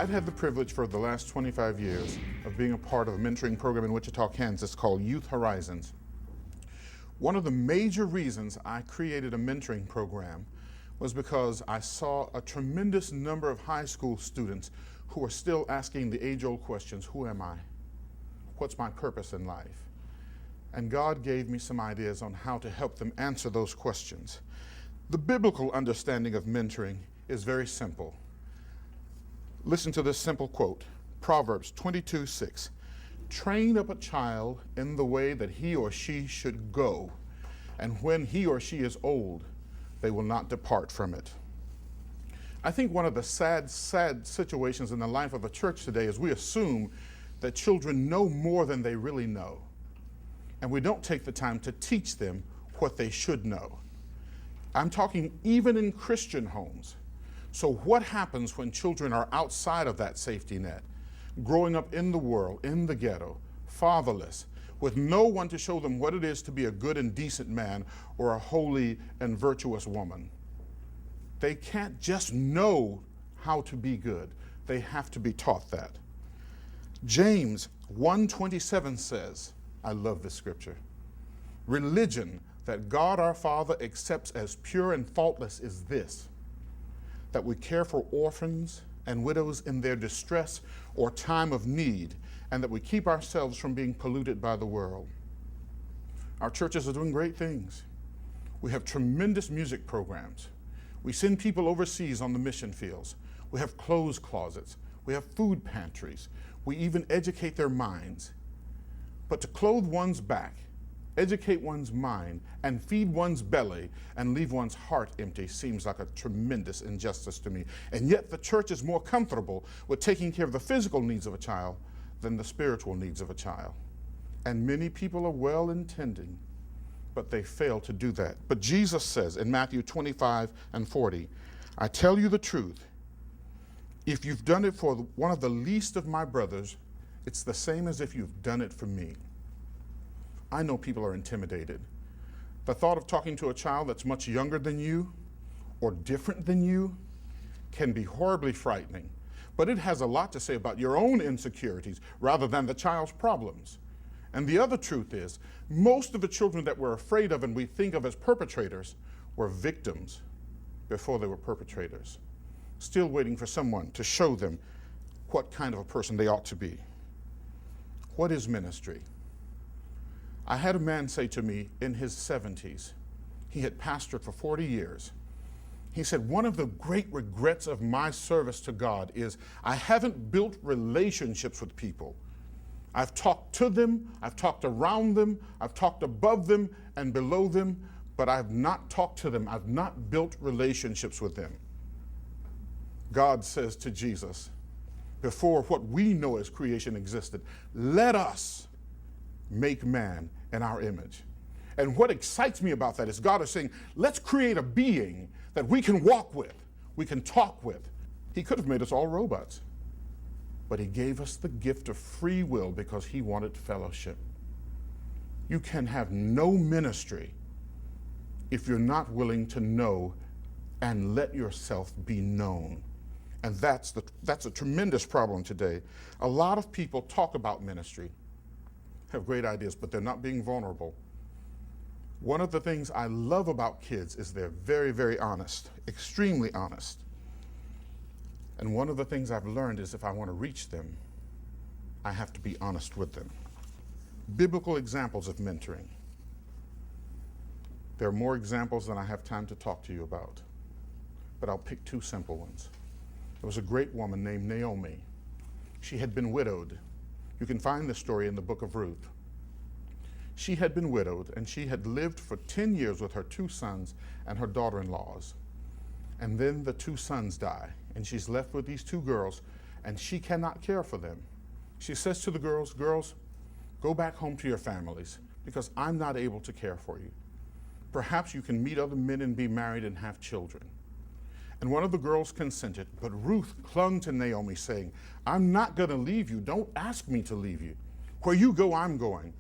I've had the privilege for the last 25 years of being a part of a mentoring program in Wichita, Kansas called Youth Horizons. One of the major reasons I created a mentoring program was because I saw a tremendous number of high school students who are still asking the age-old questions: who am I? What's my purpose in life? And God gave me some ideas on how to help them answer those questions. The biblical understanding of mentoring is very simple. Listen to this simple quote, Proverbs 22:6. Train up a child in the way that he or she should go, and when he or she is old, they will not depart from it. I think one of the sad situations in the life of a church today is we assume that children know more than they really know, and we don't take the time to teach them what they should know. I'm talking even in Christian homes. So what happens when children are outside of that safety net, growing up in the world, in the ghetto, fatherless, with no one to show them what it is to be a good and decent man or a holy and virtuous woman? They can't just know how to be good. They have to be taught that. James 1:27 says, I love this scripture, religion that God our Father accepts as pure and faultless is this, that we care for orphans and widows in their distress or time of need, and that we keep ourselves from being polluted by the world. Our churches are doing great things. We have tremendous music programs. We send people overseas on the mission fields. We have clothes closets. We have food pantries. We even educate their minds. But to clothe one's back, educate one's mind, and feed one's belly and leave one's heart empty seems like a tremendous injustice to me. And yet the church is more comfortable with taking care of the physical needs of a child than the spiritual needs of a child. And many people are well-intending, but they fail to do that. But Jesus says in Matthew 25:40, I tell you the truth, if you've done it for one of the least of my brothers, it's the same as if you've done it for me. I know people are intimidated. The thought of talking to a child that's much younger than you or different than you can be horribly frightening, but it has a lot to say about your own insecurities rather than the child's problems. And the other truth is, most of the children that we're afraid of and we think of as perpetrators were victims before they were perpetrators, still waiting for someone to show them what kind of a person they ought to be. What is ministry? I had a man say to me in his 70s, he had pastored for 40 years. He said, one of the great regrets of my service to God is I haven't built relationships with people. I've talked to them, I've talked around them, I've talked above them and below them, but I've not talked to them. I've not built relationships with them. God says to Jesus, before what we know as creation existed, let us make man in our image. And what excites me about that is God is saying, let's create a being that we can walk with, we can talk with. He could have made us all robots, but he gave us the gift of free will because he wanted fellowship. You can have no ministry if you're not willing to know and let yourself be known. And that's a tremendous problem today. A lot of people talk about ministry, have great ideas, but they're not being vulnerable. One of the things I love about kids is they're very, very honest, extremely honest. And one of the things I've learned is if I want to reach them, I have to be honest with them. Biblical examples of mentoring. There are more examples than I have time to talk to you about, but I'll pick two simple ones. There was a great woman named Naomi. She had been widowed. You can find this story in the book of Ruth. She had been widowed, and she had lived for 10 years with her 2 sons and her daughter-in-laws. And then the 2 sons die, and she's left with these 2 girls, and she cannot care for them. She says to the girls, go back home to your families, because I'm not able to care for you. Perhaps you can meet other men and be married and have children. And one of the girls consented, but Ruth clung to Naomi, saying, I'm not going to leave you. Don't ask me to leave you. Where you go, I'm going.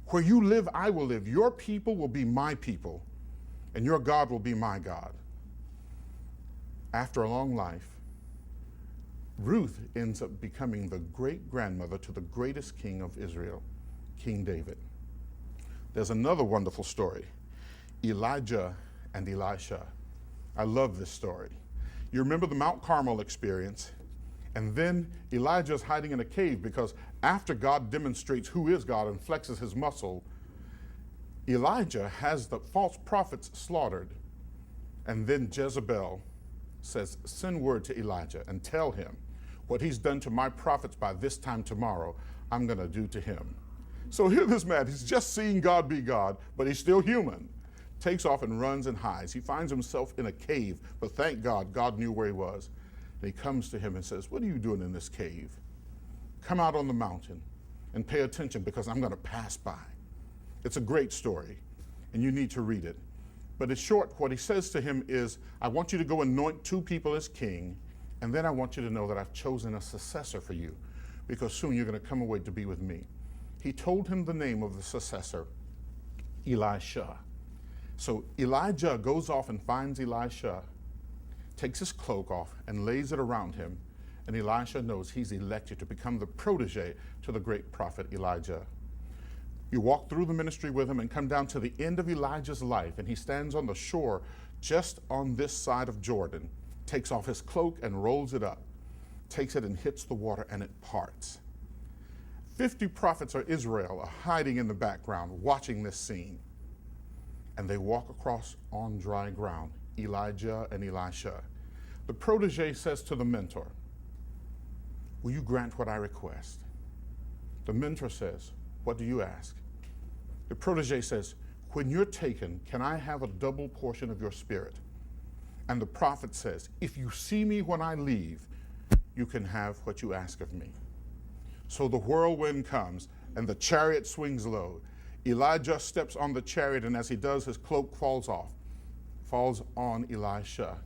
Where you live, I will live. Your people will be my people, and your God will be my God. After a long life, Ruth ends up becoming the great-grandmother to the greatest king of Israel, King David. There's another wonderful story, Elijah and Elisha. I love this story. You remember the Mount Carmel experience, and then Elijah's hiding in a cave because after God demonstrates who is God and flexes his muscle, Elijah has the false prophets slaughtered. And then Jezebel says, send word to Elijah and tell him what he's done to my prophets by this time tomorrow, I'm going to do to him. So here this man, he's just seen God be God, but he's still human. Takes off and runs and hides. He finds himself in a cave, but thank God, God knew where he was. And he comes to him and says, what are you doing in this cave? Come out on the mountain and pay attention because I'm going to pass by. It's a great story, and you need to read it. But in short, what he says to him is, I want you to go anoint 2 people as king, and then I want you to know that I've chosen a successor for you, because soon you're going to come away to be with me. He told him the name of the successor, Elisha. So Elijah goes off and finds Elisha, takes his cloak off and lays it around him, and Elisha knows he's elected to become the protege to the great prophet Elijah. You walk through the ministry with him and come down to the end of Elijah's life, and he stands on the shore just on this side of Jordan, takes off his cloak and rolls it up, takes it and hits the water, and it parts. 50 prophets of Israel are hiding in the background watching this scene, and they walk across on dry ground, Elijah and Elisha. The protege says to the mentor, will you grant what I request? The mentor says, what do you ask? The protege says, when you're taken, can I have a double portion of your spirit? And the prophet says, if you see me when I leave, you can have what you ask of me. So the whirlwind comes and the chariot swings low. Elijah steps on the chariot, and as he does, his cloak falls on Elisha.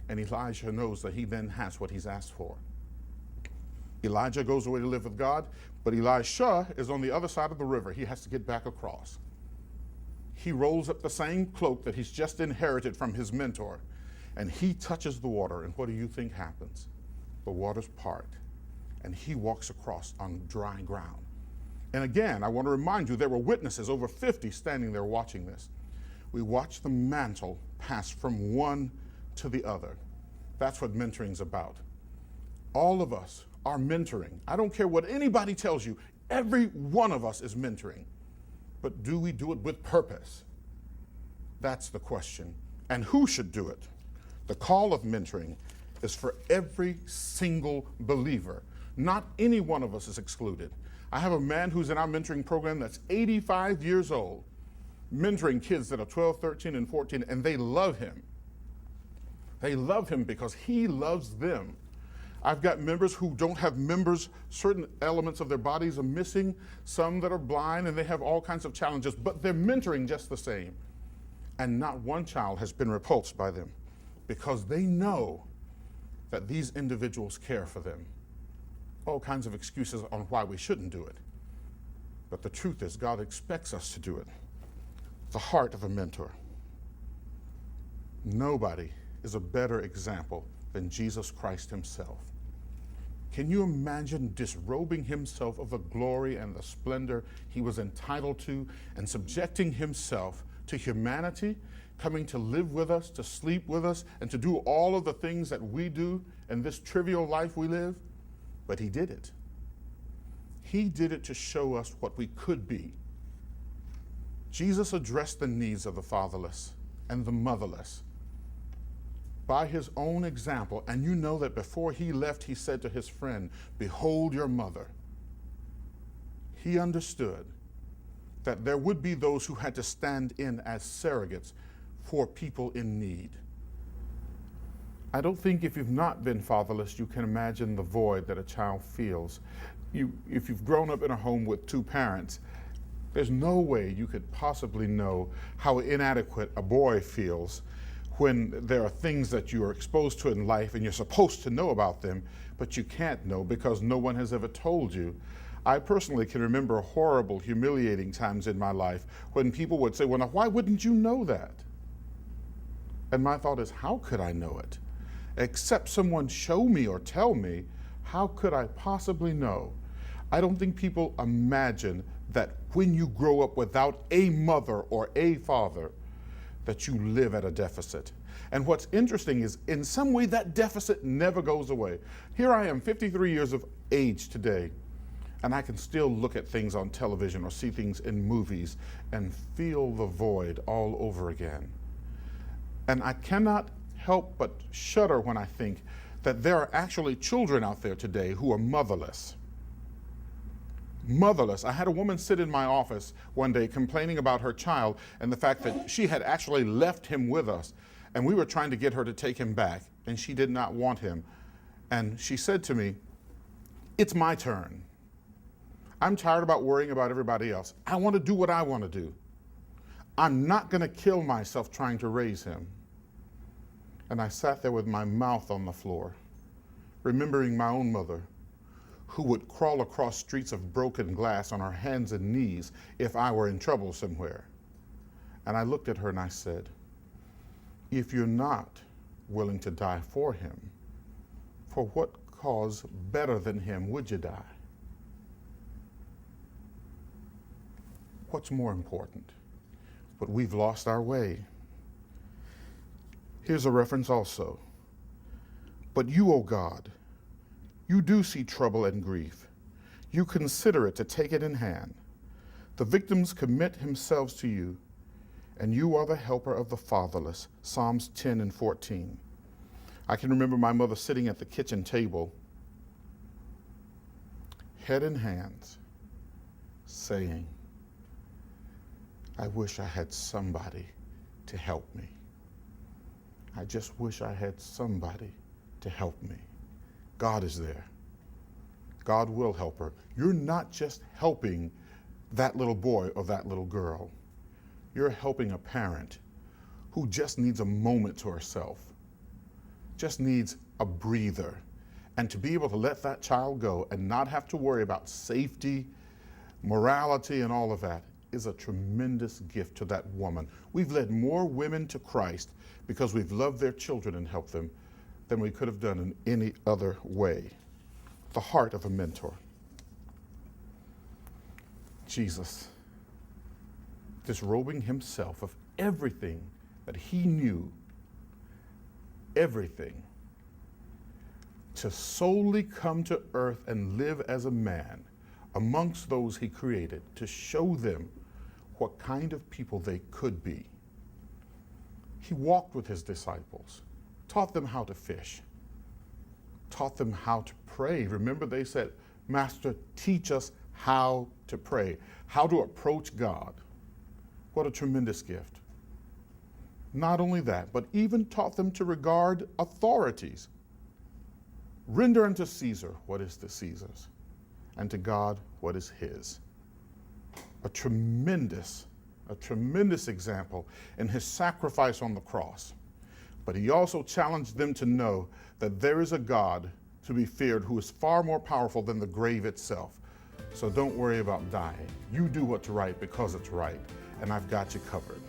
And Elisha knows that he then has what he's asked for. Elijah goes away to live with God, but Elisha is on the other side of the river. He has to get back across. He rolls up the same cloak that he's just inherited from his mentor, and he touches the water, and what do you think happens? The waters part, and he walks across on dry ground. And again, I want to remind you, there were witnesses, over 50, standing there watching this. We watch the mantle pass from one to the other. That's what mentoring's about. All of us are mentoring. I don't care what anybody tells you, every one of us is mentoring. But do we do it with purpose? That's the question. And who should do it? The call of mentoring is for every single believer. Not any one of us is excluded. I have a man who's in our mentoring program that's 85 years old, mentoring kids that are 12, 13, and 14, and they love him. They love him because he loves them. I've got members who don't have members, certain elements of their bodies are missing, some that are blind, and they have all kinds of challenges, but they're mentoring just the same. And not one child has been repulsed by them because they know that these individuals care for them. All kinds of excuses on why we shouldn't do it. But the truth is, God expects us to do it. The heart of a mentor. Nobody is a better example than Jesus Christ himself. Can you imagine disrobing himself of the glory and the splendor he was entitled to and subjecting himself to humanity, coming to live with us, to sleep with us, and to do all of the things that we do in this trivial life we live? But he did it. He did it to show us what we could be. Jesus addressed the needs of the fatherless and the motherless by his own example. And you know that before he left, he said to his friend, behold your mother. He understood that there would be those who had to stand in as surrogates for people in need. I don't think if you've not been fatherless, you can imagine the void that a child feels. If you've grown up in a home with 2 parents, there's no way you could possibly know how inadequate a boy feels when there are things that you are exposed to in life and you're supposed to know about them, but you can't know because no one has ever told you. I personally can remember horrible, humiliating times in my life when people would say, well, now, why wouldn't you know that? And my thought is, how could I know it? Except someone show me or tell me, how could I possibly know? I don't think people imagine that when you grow up without a mother or a father, that you live at a deficit. And what's interesting is, in some way, that deficit never goes away. Here I am, 53 years of age today, and I can still look at things on television or see things in movies and feel the void all over again. And I cannot help but shudder when I think that there are actually children out there today who are motherless. Motherless. I had a woman sit in my office one day complaining about her child and the fact that she had actually left him with us, and we were trying to get her to take him back, and she did not want him. And she said to me, "It's my turn. I'm tired about worrying about everybody else. I want to do what I want to do. I'm not going to kill myself trying to raise him." And I sat there with my mouth on the floor, remembering my own mother, who would crawl across streets of broken glass on her hands and knees if I were in trouble somewhere. And I looked at her and I said, "If you're not willing to die for him, for what cause better than him would you die? What's more important?" But we've lost our way. Here's a reference also. "But you, O God, you do see trouble and grief. You consider it to take it in hand. The victims commit themselves to you, and you are the helper of the fatherless." Psalms 10 and 14. I can remember my mother sitting at the kitchen table, head in hands, saying, "I wish I had somebody to help me. I just wish I had somebody to help me." God is there. God will help her. You're not just helping that little boy or that little girl. You're helping a parent who just needs a moment to herself, just needs a breather. And to be able to let that child go and not have to worry about safety, morality, and all of that is a tremendous gift to that woman. We've led more women to Christ because we've loved their children and helped them than we could have done in any other way. The heart of a mentor. Jesus, disrobing himself of everything that he knew, everything, to solely come to earth and live as a man amongst those he created, to show them what kind of people they could be. He walked with his disciples, taught them how to fish, taught them how to pray. Remember, they said, "Master, teach us how to pray, how to approach God." What a tremendous gift. Not only that, but even taught them to regard authorities. Render unto Caesar what is the Caesar's, and to God what is his. A tremendous example in his sacrifice on the cross. But he also challenged them to know that there is a God to be feared who is far more powerful than the grave itself. So don't worry about dying. You do what's right because it's right, and I've got you covered.